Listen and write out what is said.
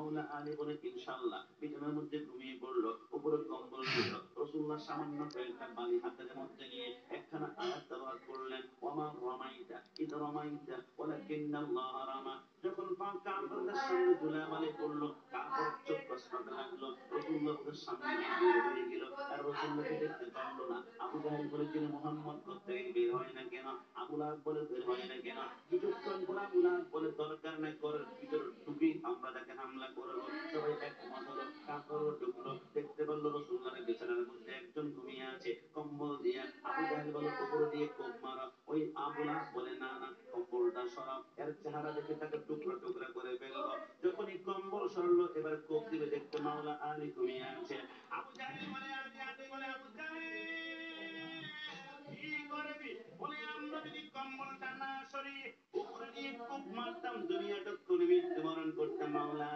মাওলা আলী বলে ইনশাআল্লাহ বিছানার মধ্যে ঘুমিয়ে পড়লো, উপরে কম্বল ছিল। রাসূলুল্লাহ সামান্য কয়েকটা বালি হাতের মধ্যে নিয়ে একখানা আয়াত তেলাওয়াত করলেন, ওমা রামাইতা ইদ রামাইতা ওয়ালাকিন্নাল্লাহ রামা। যখন পাক কাফেরদের সামনে ধুলাবালি পড়লো, কাফের চোখ কসরাতে লাগলো, রাসূলুল্লাহ ওদের সামনে দিয়ে বের হয়ে গেল, আর রাসূলুল্লাহকে দেখতে পারলো না। আবু জাহেল বলেছিল, মুহাম্মদ কোত্থেকে বের হয় না কেন? আবু লাহাব বলে, বের হয় না কেন? কিছুক্ষণ পর আবু লাহাব বলে, দরকার নাই, ঘরের ভিতরে ঢুকি আমরা তাকে হামলা করবো। সবাই একমত হলো, কাপড়ও ঢুকলো, দেখতে পারলো রাসূলুল্লাহর বিছানার মধ্যে একজন ঘুমিয়ে আছে কম্বল দিয়ে। আবু জাহেল বলে, উপরে দিয়ে কোপ মারো। ওই আবু লাহাব বলে, না না, কম্বলটা সরাও, এর চেহারা দেখে তাকে টুকরা টুকরা করে ফেলবো। যখনই কম্বল সরলো, এবার কোপ দিবে, দেখতে মাওলা আলী ঘুমিয়ে আছে। আবু জাহেল বলে, আলী বলে, আবু জাহেল কি করবি? বলে, আমরা যদি কম্বলটা না সরিয়ে উপরে দিয়ে কোপ মারতাম, দুনিয়াটা করে মৃত্যুবরণ করতাম। মাওলা